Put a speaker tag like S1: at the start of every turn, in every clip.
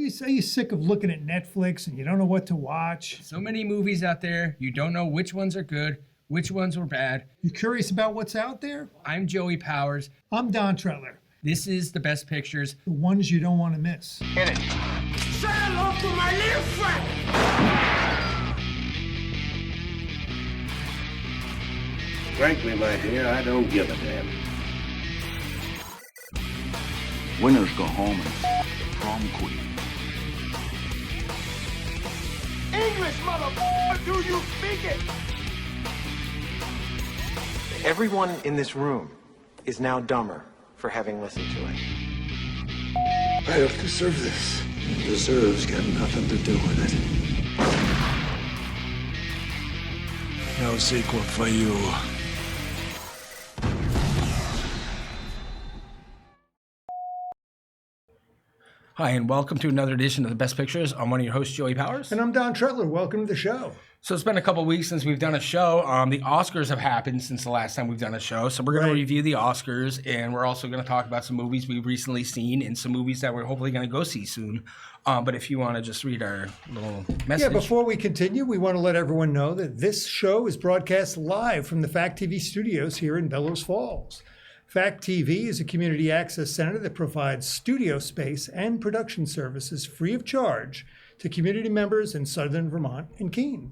S1: you sick of looking at Netflix and you don't know what to watch?
S2: So many movies out there, you don't know which ones are good, which ones were bad.
S1: You curious about what's out there?
S2: I'm Joey Powers.
S1: I'm Don Tretler.
S2: This is the best pictures.
S1: The ones you don't want to miss.
S3: Hit it.
S4: Say hello to my little friend.
S3: Frankly, my dear, I don't give a damn.
S5: Winners go home and prom queen.
S4: English, motherfucker, do you speak it?
S6: Everyone in this room is now dumber for having listened to it.
S7: I don't deserve this. Deserves got nothing to do with it. No sequel for you.
S2: Hi, and welcome to another edition of the Best Pictures. I'm one of your hosts, Joey Powers.
S1: And I'm Don Tretler. Welcome to the show.
S2: So it's been a couple weeks since we've done a show. The Oscars have happened since the last time we've done a show. So we're going to review the Oscars, and we're also going to talk about some movies we've recently seen and some movies that we're hopefully going to go see soon. But if you want to just read our little message.
S1: Yeah, before we continue, we want to let everyone know that this show is broadcast live from the Fact TV studios here in Bellows Falls. Fact TV is a community access center that provides studio space and production services free of charge to community members in Southern Vermont and Keene.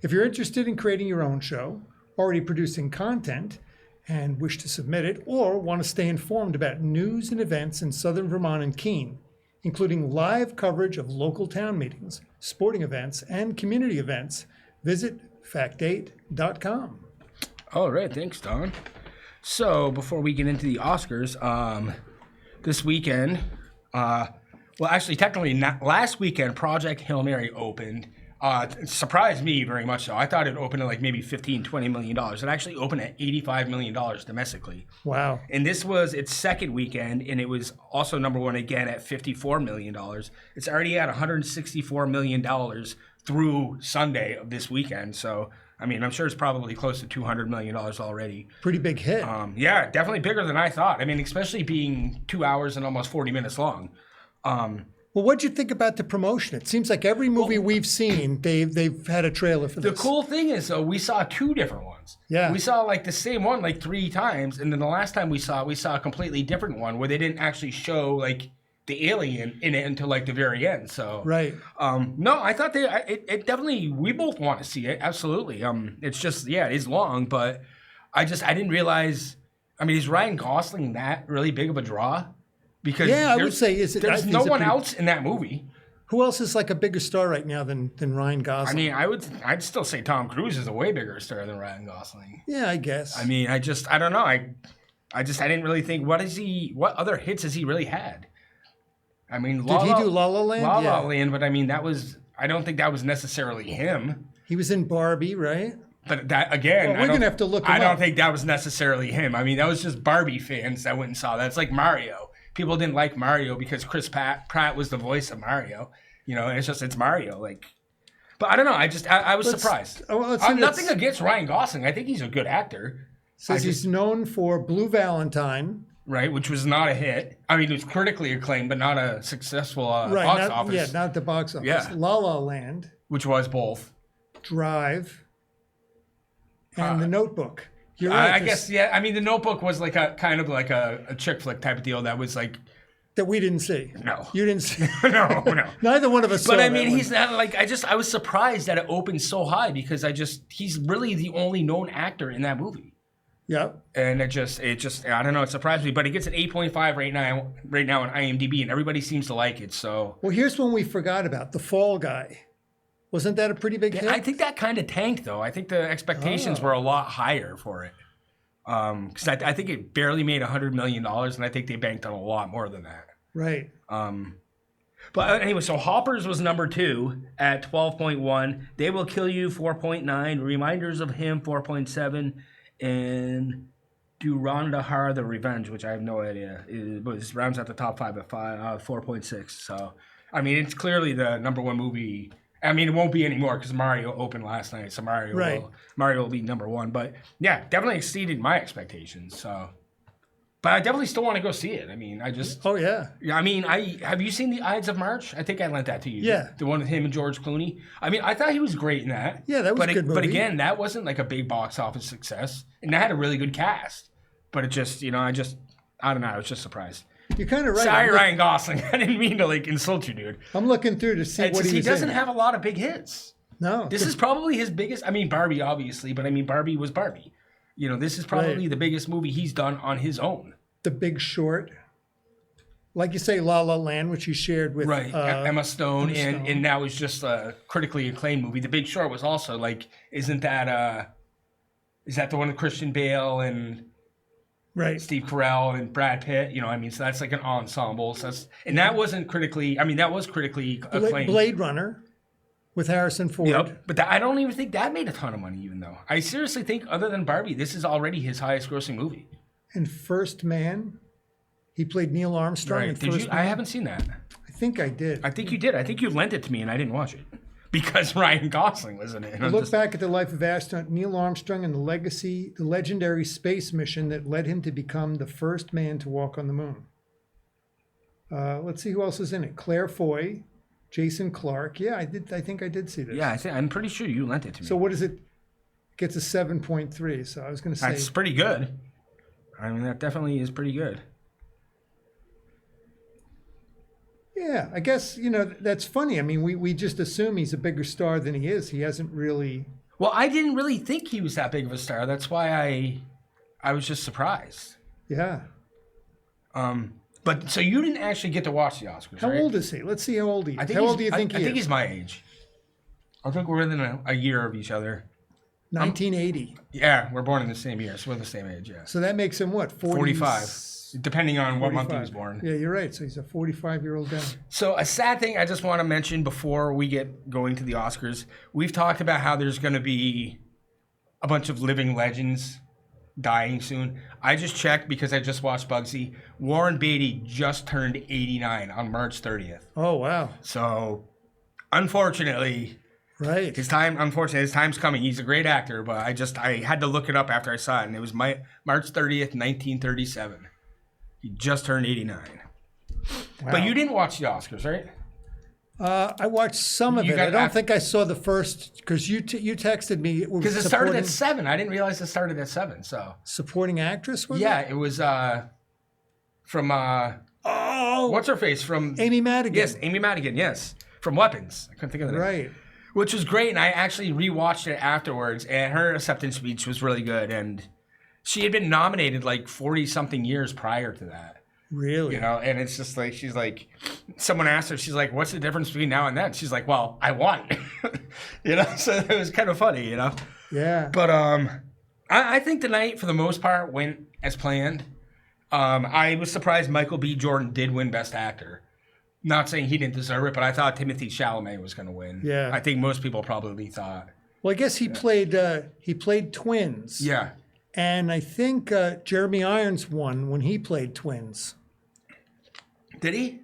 S1: If you're interested in creating your own show, already producing content, and wish to submit it, or want to stay informed about news and events in Southern Vermont and Keene, including live coverage of local town meetings, sporting events, and community events, visit fact8.com.
S2: All right, thanks, Don. So before we get into the Oscars, this weekend, technically not, last weekend, Project Hail Mary opened. It surprised me very much so. I thought it opened at like maybe $15-20 million. It actually opened at $85 million domestically.
S1: Wow.
S2: And this was its second weekend, and it was also number one again at $54 million. It's already at $164 million through Sunday of this weekend. So, I mean, I'm sure it's probably close to $200 million already.
S1: Pretty big hit.
S2: Yeah, definitely bigger than I thought. I mean, especially being 2 hours and almost 40 minutes long.
S1: Well, what'd you think about the promotion? It seems like every movie we've seen, they've had a trailer for this.
S2: The cool thing is, though, we saw two different ones.
S1: Yeah.
S2: We saw like the same one like 3 times, and then the last time we saw a completely different one where they didn't actually show like the alien in it until like the very end. So
S1: right.
S2: No, I thought it definitely, we both want to see it. Absolutely. It's just, yeah, it is long, but I didn't realize. I mean, is Ryan Gosling that really big of a draw? Because
S1: yeah, I would say
S2: there's no one else in that movie.
S1: Who else is like a bigger star right now than Ryan Gosling?
S2: I mean, I'd still say Tom Cruise is a way bigger star than Ryan Gosling.
S1: Yeah, I guess.
S2: I mean, I don't know. I didn't really think, what other hits has he really had? I mean,
S1: did he do La La Land?
S2: La La Land, but I mean, I don't think that was necessarily him.
S1: He was in Barbie, right?
S2: But that, again,
S1: we're going to have to look him
S2: I don't
S1: up.
S2: think that was necessarily him. I mean, that was just Barbie fans that went and saw that. It's like Mario. People didn't like Mario because Chris Pratt was the voice of Mario. You know, it's Mario. Like, but I don't know. I was surprised. Nothing against Ryan Gosling. I think he's a good actor.
S1: Says he's known for Blue Valentine.
S2: Right, which was not a hit. I mean, it was critically acclaimed, but not a successful box office.
S1: Yeah, not the box office.
S2: Yeah.
S1: La La Land.
S2: Which was both.
S1: Drive. And The Notebook. You're right.
S2: I guess, yeah. I mean, The Notebook was like a kind of like a chick flick type of deal that was like.
S1: That we didn't see.
S2: No.
S1: You didn't see.
S2: No.
S1: Neither one of us saw
S2: But I mean,
S1: that
S2: he's not like, I was surprised that it opened so high because he's really the only known actor in that movie.
S1: Yep.
S2: And it just, I don't know, it surprised me. But it gets an 8.5 right now on IMDb, and everybody seems to like it, so.
S1: Well, here's one we forgot about, The Fall Guy. Wasn't that a pretty big hit?
S2: I think that kind of tanked, though. I think the expectations were a lot higher for it. Because I think it barely made $100 million, and I think they banked on a lot more than that.
S1: Right.
S2: But anyway, so Hoppers was number 2 at 12.1. They Will Kill You, 4.9. Reminders of Him, 4.7. And Durandahar, The Revenge, which I have no idea. It rounds out the top 5 at 4.6. So, I mean, it's clearly the number one movie. I mean, it won't be anymore because Mario opened last night, so Mario will be number 1. But yeah, definitely exceeded my expectations. So But I definitely still want to go see it. I mean,
S1: Oh yeah.
S2: I mean, have you seen The Ides of March? I think I lent that to you.
S1: Yeah.
S2: The one with him and George Clooney. I mean, I thought he was great in that.
S1: Yeah, that was a good movie.
S2: But again, that wasn't like a big box office success. And that had a really good cast. But it just, I don't know. I was just surprised.
S1: You're kind of right.
S2: Sorry, Ryan Gosling. I didn't mean to like insult you, dude.
S1: I'm looking through to see what
S2: He doesn't
S1: in.
S2: have a lot of big hits.
S1: No.
S2: This is probably his biggest. I mean, Barbie, obviously, but I mean, Barbie was Barbie. This is probably the biggest movie he's done on his own.
S1: The Big Short. Like you say, La La Land, which he shared with
S2: Emma Stone,
S1: Emma Stone.
S2: and now it's just a critically acclaimed movie. The Big Short was also like, is that the one with Christian Bale and Steve Carell and Brad Pitt? So that's like an ensemble. So that wasn't critically. I mean, that was critically acclaimed.
S1: Blade Runner with Harrison Ford.
S2: Yep, but I don't even think that made a ton of money. Even though I seriously think, other than Barbie, this is already his highest-grossing movie.
S1: And First Man, he played Neil Armstrong in First Man.
S2: I haven't seen that.
S1: I think I did.
S2: I think you did. I think you lent it to me, and I didn't watch it because Ryan Gosling was in it.
S1: Look back at the life of astronaut Neil Armstrong and the legendary space mission that led him to become the first man to walk on the moon. Let's see who else is in it. Claire Foy, Jason Clarke. Yeah, I did. I think I did see this.
S2: Yeah, I'm pretty sure you lent it to me.
S1: So what is it? It gets a 7.3. So I was going to say
S2: that's pretty good. I mean, that definitely is pretty good.
S1: Yeah, I guess, that's funny. I mean, we just assume he's a bigger star than he is. He hasn't really...
S2: Well, I didn't really think he was that big of a star. That's why I was just surprised.
S1: Yeah.
S2: But so you didn't actually get to watch the Oscars,
S1: How
S2: right?
S1: old is he? Let's see how old he is.
S2: How
S1: old do you think he is?
S2: I think he's my age. I think we're within a year of each other.
S1: 1980.
S2: Yeah, we're born in the same year, so we're the same age, yeah.
S1: So that makes him what?
S2: 45. Depending on what month he was born.
S1: Yeah, you're right. So he's a 45-year-old guy.
S2: So a sad thing I just want to mention before we get going to the Oscars, we've talked about how there's going to be a bunch of living legends dying soon. I just checked because I just watched Bugsy. Warren Beatty just turned 89 on March 30th.
S1: Oh, wow.
S2: So, unfortunately...
S1: Right.
S2: His time's coming. He's a great actor, but I had to look it up after I saw it, and it was March 30th, 1937. He just turned 89. Wow. But you didn't watch the Oscars, right?
S1: I watched some of it. I don't think I saw the first, because you texted me.
S2: Because it started at 7. I didn't realize it started at 7. So
S1: supporting actress was it?
S2: Yeah, it was from what's her face from
S1: Amy Madigan.
S2: Yes, Amy Madigan. Yes, from Weapons. I couldn't think of that.
S1: Right.
S2: Which was great, and I actually rewatched it afterwards, and her acceptance speech was really good, and she had been nominated like 40-something years prior to that.
S1: Really?
S2: And it's just like, she's like, someone asked her, she's like, what's the difference between now and then? She's like, well, I won. So it was kind of funny,
S1: Yeah.
S2: But I think the night, for the most part, went as planned. I was surprised Michael B. Jordan did win Best Actor. Not saying he didn't deserve it, but I thought Timothée Chalamet was going to win.
S1: Yeah.
S2: I think most people probably thought.
S1: Well, I guess he played twins.
S2: Yeah.
S1: And I think Jeremy Irons won when he played twins.
S2: Did he?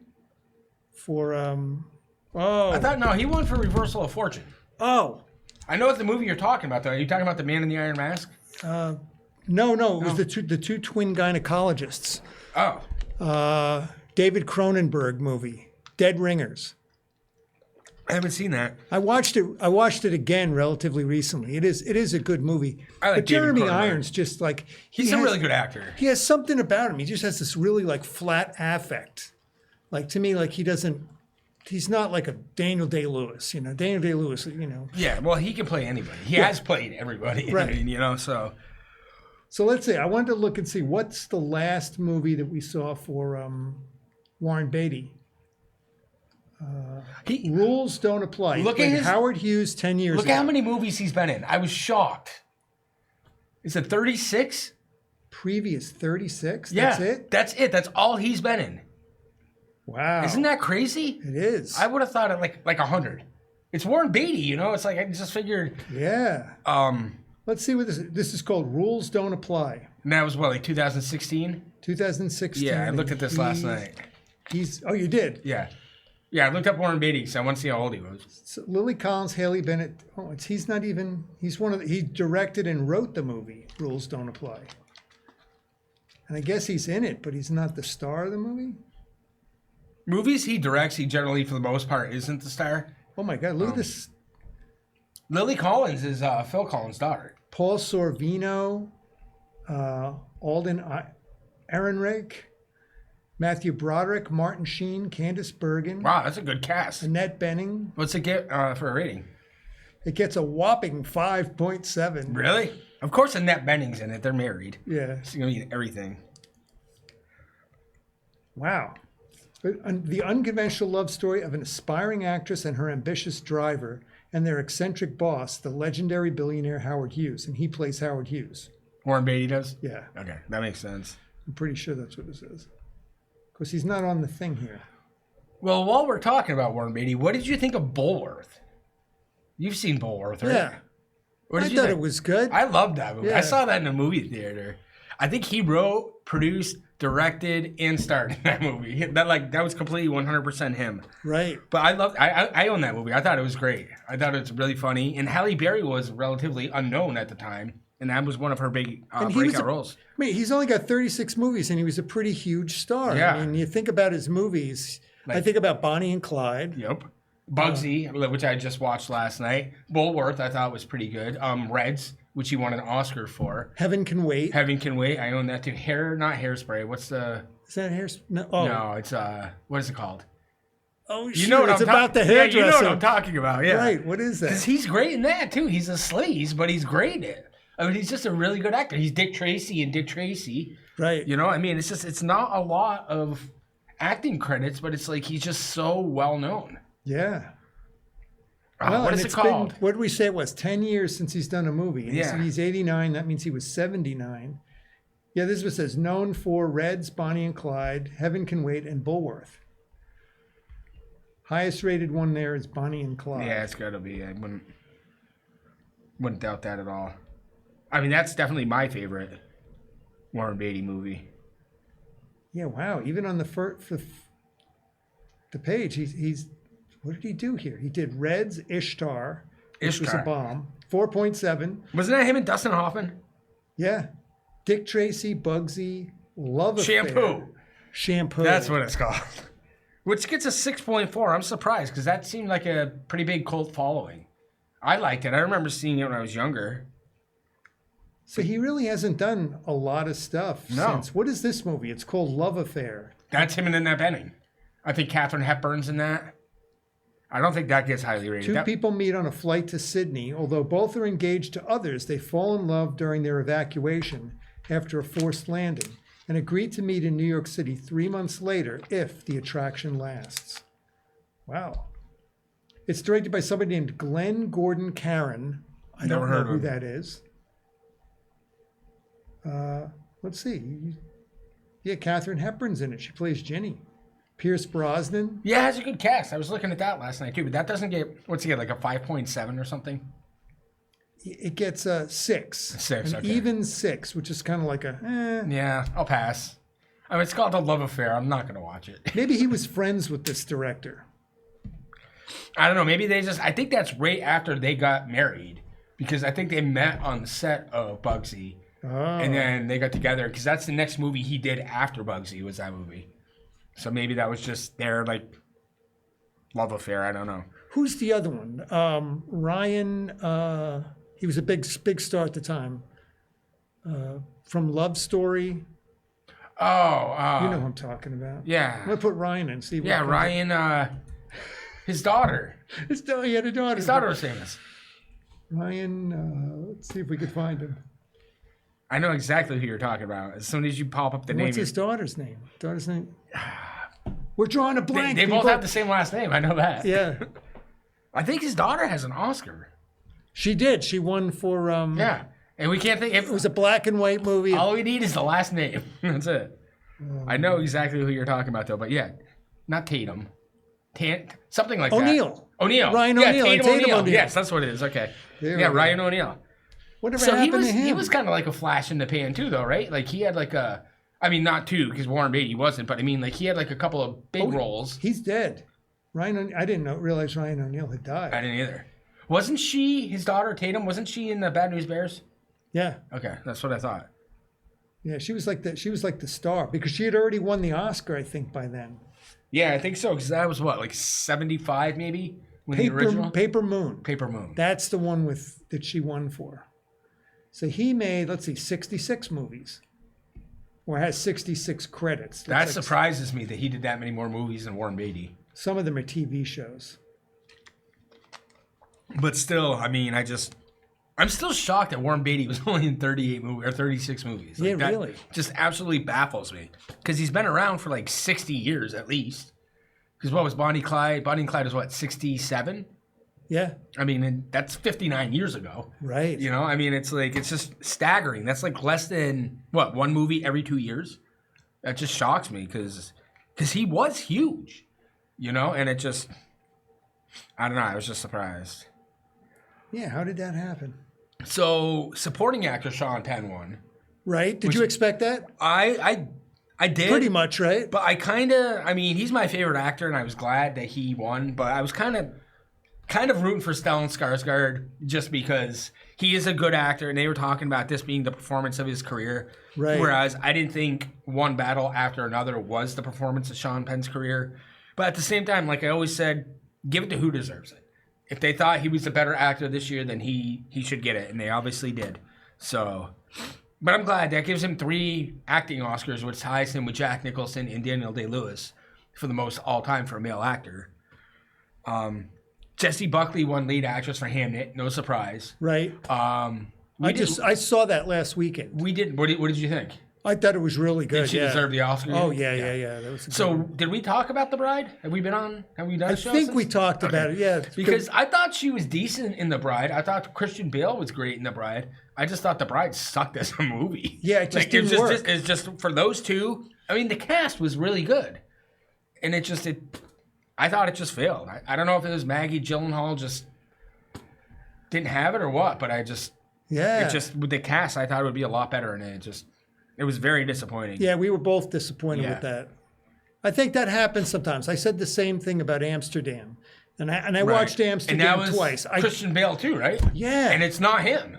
S1: For
S2: I thought no, he won for Reversal of Fortune.
S1: Oh.
S2: I know what the movie you're talking about though. Are you talking about The Man in the Iron Mask?
S1: No, it was the two twin gynecologists.
S2: Oh.
S1: David Cronenberg movie, Dead Ringers.
S2: I haven't seen that.
S1: I watched it again relatively recently. It is a good movie.
S2: I like
S1: but Jeremy
S2: David Cronenberg.
S1: Irons just like
S2: He's a really good actor.
S1: He has something about him. He just has this really like flat affect. Like to me, like he's not like a Daniel Day-Lewis, Daniel Day-Lewis,
S2: Yeah, well, he can play anybody. He has played everybody.
S1: Right.
S2: I mean, so.
S1: So let's see. I wanted to look and see what's the last movie that we saw for Warren Beatty. Rules Don't Apply.
S2: Look at
S1: Howard Hughes 10 years ago.
S2: Look at how many movies he's been in. I was shocked. Is it 36?
S1: Previous 36?
S2: Yeah,
S1: That's it?
S2: That's it. That's all he's been in.
S1: Wow.
S2: Isn't that crazy?
S1: It is.
S2: I would have thought it like 100. It's Warren Beatty, It's like I just figured.
S1: Yeah. Let's see what this is called. Rules Don't Apply.
S2: And that was what, like 2016?
S1: 2016.
S2: Yeah, I looked at this last night.
S1: Oh, you did?
S2: Yeah. Yeah, I looked up Warren Beatty, so I want to see how old he was.
S1: So Lily Collins, Haley Bennett. Oh, he's he directed and wrote the movie Rules Don't Apply. And I guess he's in it, but he's not the star of the movie.
S2: Movies he directs, he generally, for the most part, isn't the star.
S1: Oh my God, look at this.
S2: Lily Collins is Phil Collins' daughter.
S1: Paul Sorvino, Alden Ehrenreich, Matthew Broderick, Martin Sheen, Candice Bergen,
S2: Wow, that's a good cast.
S1: Annette Bening.
S2: What's it get for a rating?
S1: It gets a whopping 5.7.
S2: Really? Of course Annette Bening's in it. They're married.
S1: Yeah.
S2: She's going to be in everything.
S1: Wow. The unconventional love story of an aspiring actress and her ambitious driver and their eccentric boss, the legendary billionaire Howard Hughes. And he plays Howard Hughes.
S2: Warren Beatty does?
S1: Yeah.
S2: Okay, that makes sense.
S1: I'm pretty sure that's what it says. Of course, he's not on the thing here.
S2: Well, while we're talking about Warren Beatty, what did you think of Bulworth? You've seen Bulworth, right?
S1: Yeah.
S2: What
S1: I
S2: did you
S1: thought
S2: think?
S1: it was good.
S2: I loved that movie.
S1: Yeah.
S2: I saw that in a movie theater. I think he wrote, produced, directed, and starred in that movie. That was completely 100% him.
S1: Right.
S2: But I own that movie. I thought it was great. I thought it was really funny. And Halle Berry was relatively unknown at the time. And that was one of her big breakout roles.
S1: I mean, he's only got 36 movies, and he was a pretty huge star.
S2: Yeah.
S1: I mean, you think about his movies. I think about Bonnie and Clyde.
S2: Yep. Bugsy, which I just watched last night. Bulworth, I thought was pretty good. Reds, which he won an Oscar for.
S1: Heaven Can Wait.
S2: Heaven Can Wait. I own that too. Not Hairspray. What's the...
S1: Is that hair? No. Oh.
S2: No, it's... what is it called?
S1: Oh,
S2: You know what
S1: it's
S2: I'm
S1: about the
S2: Yeah,
S1: hairdresser.
S2: you know what I'm talking about. Yeah.
S1: Right. What is
S2: Because
S1: that?
S2: he's great in that too. He's a sleaze, but he's great in it. I mean, he's just a really good actor. He's Dick Tracy in Dick Tracy.
S1: Right.
S2: You know, I mean, it's not a lot of acting credits, but it's like he's just so well known.
S1: Yeah.
S2: What
S1: and
S2: is it
S1: it's
S2: called?
S1: Been, what did we say it was? 10 years since he's done a movie. And
S2: Yeah.
S1: He's 89. That means he was 79. Yeah, this was says known for Reds, Bonnie and Clyde, Heaven Can Wait, and Bulworth. Highest rated one there is Bonnie and Clyde.
S2: Yeah, it's got to be. I wouldn't doubt that at all. I mean, that's definitely my favorite Warren Beatty movie.
S1: Yeah, wow. Even on the page, he's what did he do here? He did Reds, Ishtar, which was a
S2: Ishtar.
S1: bomb. 4.7.
S2: Wasn't that him and Dustin Hoffman?
S1: Yeah. Dick Tracy, Bugsy, Love Affair. Shampoo.
S2: That's what it's called. Which gets a 6.4. I'm surprised because that seemed like a pretty big cult following. I liked it. I remember seeing it when I was younger.
S1: So he really hasn't done a lot of stuff
S2: No.
S1: since. What is this movie? It's called Love Affair.
S2: That's him and Annette Bening. I think Katharine Hepburn's in that. I don't think that gets highly rated.
S1: Two
S2: That-
S1: people meet on a flight to Sydney. Although both are engaged to others, they fall in love during their evacuation after a forced landing and agree to meet in New York City 3 months later if the attraction lasts. Wow. It's directed by somebody named Glenn Gordon Caron. I
S2: Never
S1: don't
S2: heard
S1: know
S2: of
S1: who
S2: him.
S1: that is. Let's see. Yeah, Katharine Hepburn's in it. She plays Ginny. Pierce Brosnan.
S2: Yeah, it's a good cast. I was looking at that last night too, but that doesn't get, what's it get, like a 5.7 or something?
S1: It gets a 6.
S2: 6,
S1: An
S2: okay.
S1: even 6, which is kind of like a,
S2: Yeah, I'll pass. I mean, it's called The Love Affair. I'm not going to watch it.
S1: Maybe he was friends with this director.
S2: I don't know. Maybe I think that's right after they got married because I think they met on the set of Bugsy.
S1: Oh.
S2: And then they got together because that's the next movie he did after Bugsy was that movie. So maybe that was just their like love affair. I don't know.
S1: Who's the other one? Ryan. He was a big star at the time. From Love Story.
S2: Oh,
S1: You know who I'm talking about. I'm
S2: yeah,
S1: gonna put Ryan in. See. What
S2: yeah.
S1: comes
S2: Ryan, his daughter.
S1: up. He had a daughter.
S2: His daughter was famous.
S1: Ryan. Let's see if we could find him.
S2: I know exactly who you're talking about. As soon as you pop up the name,
S1: What's his daughter's name? Daughter's name. We're drawing a blank.
S2: they both
S1: people.
S2: have the same last name. I know that.
S1: Yeah.
S2: I think his daughter has an Oscar.
S1: She did. She won for.
S2: Yeah, and we can't think.
S1: It was a black and white movie.
S2: All we need is the last name. That's it. I know exactly who you're talking about, though. But yeah, not Tatum. Something like
S1: O'Neal.
S2: that. O'Neal.
S1: Ryan
S2: yeah,
S1: O'Neal and
S2: Tatum
S1: Tatum
S2: O'Neal.
S1: O'Neal.
S2: Yes, that's what it is. Okay.
S1: There
S2: Yeah,
S1: we go.
S2: Ryan O'Neal.
S1: Whatever
S2: So he
S1: happened to him?
S2: was kind of like a flash in the pan too, though, right? Like he had like a. I mean, not two because Warren Beatty wasn't, but I mean, like he had like a couple of big roles.
S1: He's dead. I didn't realize Ryan O'Neal had died.
S2: I didn't either. Wasn't she his daughter Tatum? Wasn't she in the Bad News Bears?
S1: Yeah.
S2: Okay, that's what I thought.
S1: Yeah, she was like the star because she had already won the Oscar, I think, by then.
S2: Yeah, I think so, because that was what, like 75 maybe? When the original?
S1: Paper Moon.
S2: Paper Moon.
S1: That's the one that she won for. So he made, 66 movies. Or has 66 credits.
S2: That surprises me that he did that many more movies than Warren Beatty.
S1: Some of them are TV shows.
S2: But still, I mean, I'm still shocked that Warren Beatty was only in 38 movies or 36 movies.
S1: Yeah,
S2: that
S1: really.
S2: Just absolutely baffles me. Because he's been around for like 60 years at least. Because what was Bonnie and Clyde? Bonnie and Clyde was what, 67?
S1: Yeah.
S2: I mean, and that's 59 years ago.
S1: Right.
S2: You know, I mean, it's just staggering. That's like less than, what, one movie every 2 years? That just shocks me because he was huge, you know, and it just, I don't know, I was just surprised.
S1: Yeah, how did that happen?
S2: So, supporting actor Sean Penn won.
S1: Right? Did you expect that?
S2: I did.
S1: Pretty much, right?
S2: But I mean, he's my favorite actor, and I was glad that he won, but I was kind of rooting for Stellan Skarsgård just because he is a good actor, and they were talking about this being the performance of his career.
S1: Right.
S2: Whereas I didn't think one battle after another was the performance of Sean Penn's career. But at the same time, like I always said, give it to who deserves it. If they thought he was the better actor this year, then he should get it, and they obviously did. So, but I'm glad that gives him 3 acting Oscars, which ties him with Jack Nicholson and Daniel Day-Lewis for the most all-time for a male actor. Jessie Buckley won lead actress for Hamnet, no surprise.
S1: Right. I saw that last weekend.
S2: We did. What did you think?
S1: I thought it was really good.
S2: Did she deserve the Oscar?
S1: Oh yeah. That was
S2: so. Did we talk about The Bride? Have we done a show?
S1: I think we talked about it. Yeah,
S2: because I thought she was decent in The Bride. I thought Christian Bale was great in The Bride. I just thought The Bride sucked as a movie.
S1: Yeah, it just didn't work.
S2: It's just for those two. I mean, the cast was really good, and I thought it just failed. I don't know if it was Maggie Gyllenhaal just didn't have it or what, but it just with the cast, I thought it would be a lot better, and it was very disappointing.
S1: Yeah, we were both disappointed with that. I think that happens sometimes. I said the same thing about Amsterdam, and I watched Amsterdam twice.
S2: Christian Bale too, right?
S1: Yeah,
S2: and it's not him;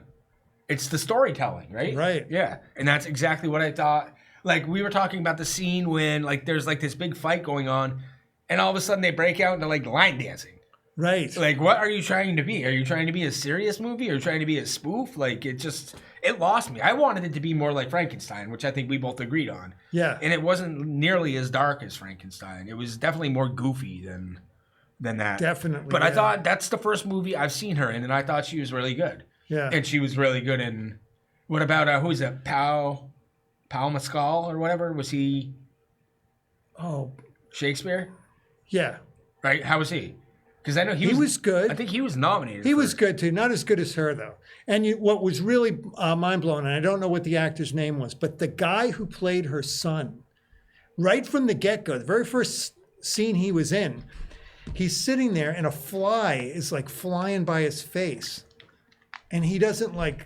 S2: it's the storytelling, right?
S1: Right.
S2: Yeah, and that's exactly what I thought. Like we were talking about the scene when like there's like this big fight going on. And all of a sudden they break out into like line dancing.
S1: Right.
S2: Like, what are you trying to be? Are you trying to be a serious movie? Are you trying to be a spoof? Like, it lost me. I wanted it to be more like Frankenstein, which I think we both agreed on.
S1: Yeah.
S2: And it wasn't nearly as dark as Frankenstein. It was definitely more goofy than that.
S1: Definitely.
S2: But I thought that's the first movie I've seen her in, and I thought she was really good.
S1: Yeah.
S2: And she was really good in, what about, who is it? Paul Mescal or whatever? Was he?
S1: Oh.
S2: Shakespeare?
S1: Yeah.
S2: Right? How was he? Because I know he
S1: was good.
S2: I think he was nominated.
S1: He was good too. Not as good as her though. And what was really mind blowing, and I don't know what the actor's name was, but the guy who played her son, right from the get go, the very first scene he was in, he's sitting there and a fly is like flying by his face, and he doesn't like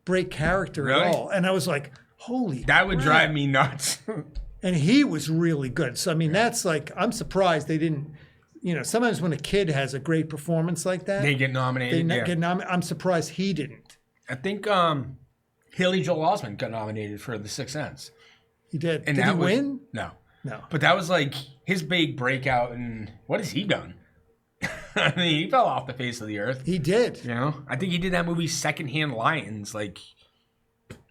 S1: break character at all. And I was like, holy!
S2: That would drive me nuts.
S1: And he was really good. So, I mean, that's like, I'm surprised they didn't, sometimes when a kid has a great performance like that,
S2: they get nominated.
S1: I'm surprised he didn't.
S2: I think Haley Joel Osment got nominated for The Sixth Sense.
S1: He did.
S2: And
S1: did he win?
S2: No.
S1: No.
S2: But that was like his big breakout, and what has he done? I mean, he fell off the face of the earth.
S1: He did.
S2: I think he did that movie Secondhand Lions, like,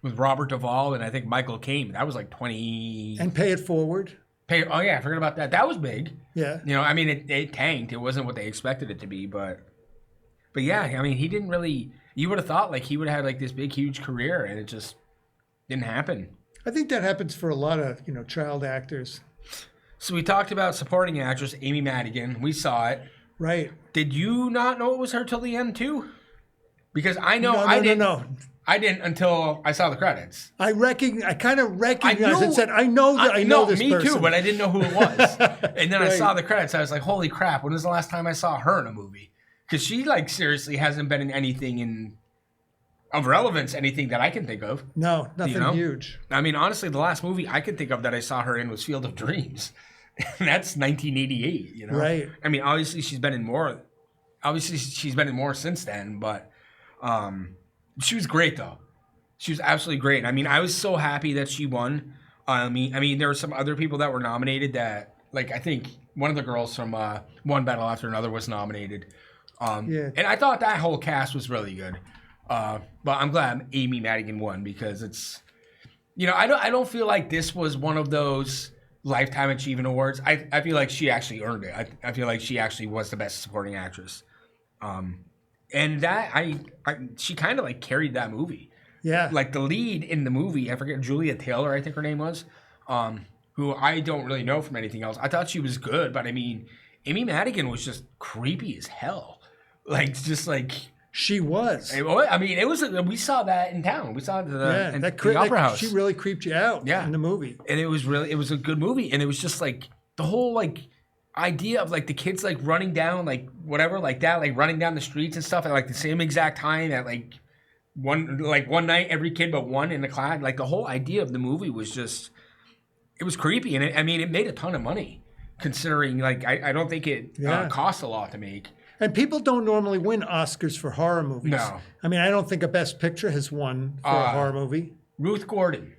S2: with Robert Duvall and I think Michael Caine. That was like 20.
S1: And Pay It Forward.
S2: Oh yeah, I forgot about that. That was big.
S1: Yeah.
S2: I mean, it tanked. It wasn't what they expected it to be, but yeah, I mean, he didn't really. You would have thought like he would have had like this big, huge career, and it just didn't happen.
S1: I think that happens for a lot of child actors.
S2: So we talked about supporting actress Amy Madigan. We saw it.
S1: Right.
S2: Did you not know it was her till the end too? Because I know
S1: No.
S2: I didn't until I saw the credits.
S1: I kind of recognized and said, I know this person.
S2: Me too, but I didn't know who it was. And then I saw the credits. I was like, holy crap, when was the last time I saw her in a movie? Because she, like, seriously hasn't been in anything of relevance, anything that I can think of.
S1: No, nothing huge.
S2: I mean, honestly, the last movie I could think of that I saw her in was Field of Dreams. And that's 1988,
S1: Right.
S2: I mean, obviously she's been in more. Obviously she's been in more since then, but she was great, though. She was absolutely great. I mean, I was so happy that she won. I mean, there were some other people that were nominated that, like, I think one of the girls from One Battle After Another was nominated. And I thought that whole cast was really good. But I'm glad Amy Madigan won because it's, you know, I don't feel like this was one of those Lifetime Achievement Awards. I feel like she actually earned it. I feel like she actually was the best supporting actress. And that she kind of like carried that movie.
S1: Yeah.
S2: Like the lead in the movie, I forget, Julia Taylor, I think her name was, who I don't really know from anything else. I thought she was good, but I mean, Amy Madigan was just creepy as hell. Like, just like...
S1: She was.
S2: I mean, it was. We saw that in town. We saw it at the Opera House.
S1: She really creeped you out in the movie.
S2: And it was a good movie. And it was just like the whole like idea of like the kids like running down like whatever like that, like running down the streets and stuff at like the same exact time at like one night, every kid but one in the class. Like the whole idea of the movie was just, it was creepy. And it made a ton of money considering like I don't think it cost a lot to make.
S1: And people don't normally win Oscars for horror movies.
S2: No.
S1: I mean, I don't think a Best Picture has won for a horror movie.
S2: Ruth Gordon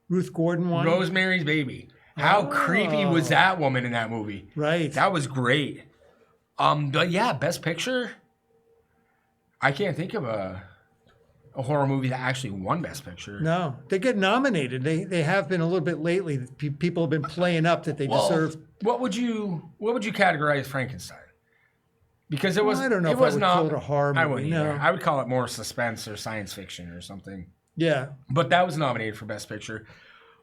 S1: won.
S2: Rosemary's Baby. How creepy was that woman in that movie?
S1: Right.
S2: That was great. But yeah, Best Picture. I can't think of a horror movie that actually won Best Picture.
S1: No, they get nominated. They have been a little bit lately. People have been playing up that they deserve.
S2: What would you categorize as Frankenstein? Because it was.
S1: I don't know
S2: it
S1: if
S2: was
S1: I would
S2: not,
S1: call it a horror movie.
S2: I wouldn't either.
S1: No.
S2: I would call it more suspense or science fiction or something.
S1: Yeah.
S2: But that was nominated for Best Picture.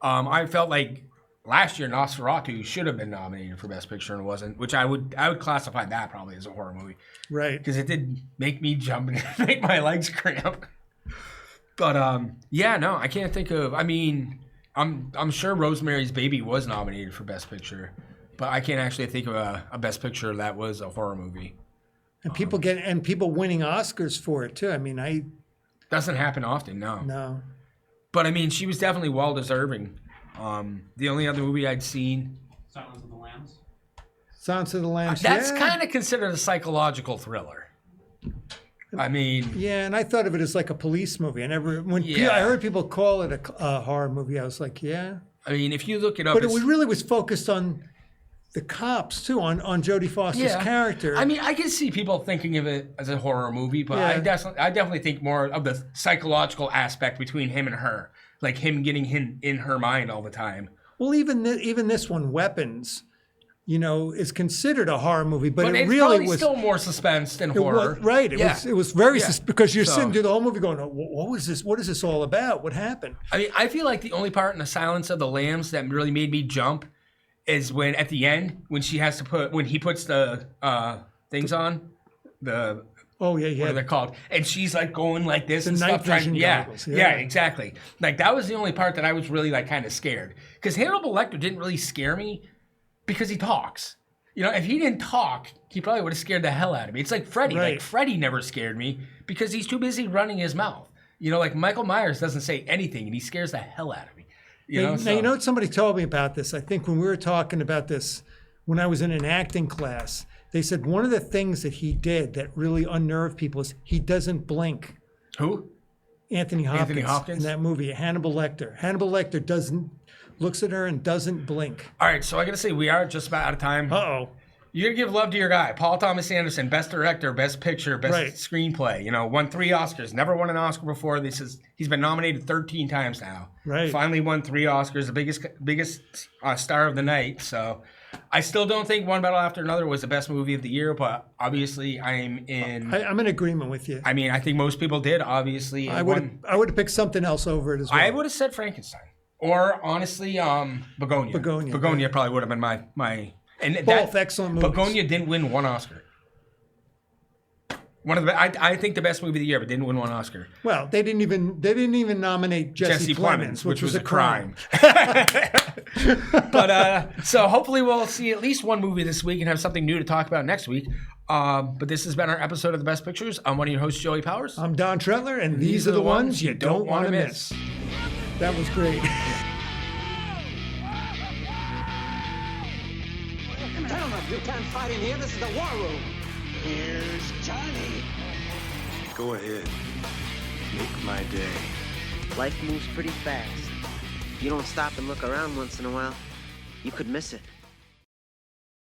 S2: I felt like last year Nosferatu should have been nominated for Best Picture and it wasn't, which I would classify that probably as a horror movie.
S1: Right.
S2: Because it did make me jump and make my legs cramp. But yeah, no, I can't think of. I mean, I'm sure Rosemary's Baby was nominated for Best Picture, but I can't actually think of a Best Picture that was a horror movie.
S1: And people winning Oscars for it too. I mean,
S2: doesn't happen often, no.
S1: No.
S2: But I mean, she was definitely well deserving. The only other movie I'd seen,
S8: Silence of the Lambs.
S1: Silence of the Lambs.
S2: That's kind of considered a psychological thriller. I mean,
S1: yeah, and I thought of it as like a police movie. I heard people call it a horror movie, I was like, yeah.
S2: I mean, if you look it up,
S1: but it really was focused on the cops too, on Jodie Foster's character.
S2: I mean, I can see people thinking of it as a horror movie, but I definitely think more of the psychological aspect between him and her, like him getting him in her mind all the time.
S1: Well, even this one, Weapons, is considered a horror movie, but it
S2: it's
S1: really was
S2: still more suspense than horror.
S1: Right. It was very because you're sitting through the whole movie going, what was this? What is this all about? What happened?
S2: I mean, I feel like the only part in The Silence of the Lambs that really made me jump is when at the end when he puts the things on the.
S1: Oh yeah.
S2: What are they called? And she's like going like this
S1: the
S2: and
S1: night
S2: stuff.
S1: Vision goggles.
S2: Yeah, exactly. Like that was the only part that I was really like kind of scared because Hannibal Lecter didn't really scare me because he talks. If he didn't talk, he probably would have scared the hell out of me. It's like Freddy.
S1: Right.
S2: Like Freddy never scared me because he's too busy running his mouth. Like Michael Myers doesn't say anything and he scares the hell out of me.
S1: Now, somebody told me about this. I think when we were talking about this, when I was in an acting class, they said one of the things that he did that really unnerved people is he doesn't blink.
S2: Who?
S1: Anthony Hopkins. In that movie, Hannibal Lecter. Hannibal Lecter looks at her and doesn't blink.
S2: All right, so I got to say, we are just about out of time.
S1: Uh-oh.
S2: You got to give love to your guy, Paul Thomas Anderson, Best Director, Best Picture, Best Screenplay. Won 3 Oscars. Never won an Oscar before. He's been nominated 13 times now.
S1: Right.
S2: Finally won 3 Oscars, the biggest star of the night. So I still don't think One Battle After Another was the best movie of the year, but obviously I'm in
S1: agreement with you.
S2: I mean, I think most people did. Obviously,
S1: I would have picked something else over it as well.
S2: I would have said Frankenstein, or honestly, Begonia. Begonia probably would have been my. And
S1: both excellent movies.
S2: Begonia didn't win 1 Oscar. One of the I think the best movie of the year, but didn't win 1 Oscar.
S1: Well, they didn't even nominate Jesse Plemons, which was a crime.
S2: But so hopefully we'll see at least one movie this week and have something new to talk about next week. But this has been our episode of The Best Pictures. I'm one of your hosts, Joey Powers.
S1: I'm Don Tretler, and these are the ones you don't want to miss. That was great.
S4: Gentlemen, you can't fight in here. This is the war room. Here's Johnny.
S7: Go ahead. Make my day.
S8: Life moves pretty fast. You don't stop and look around once in a while, you could miss it.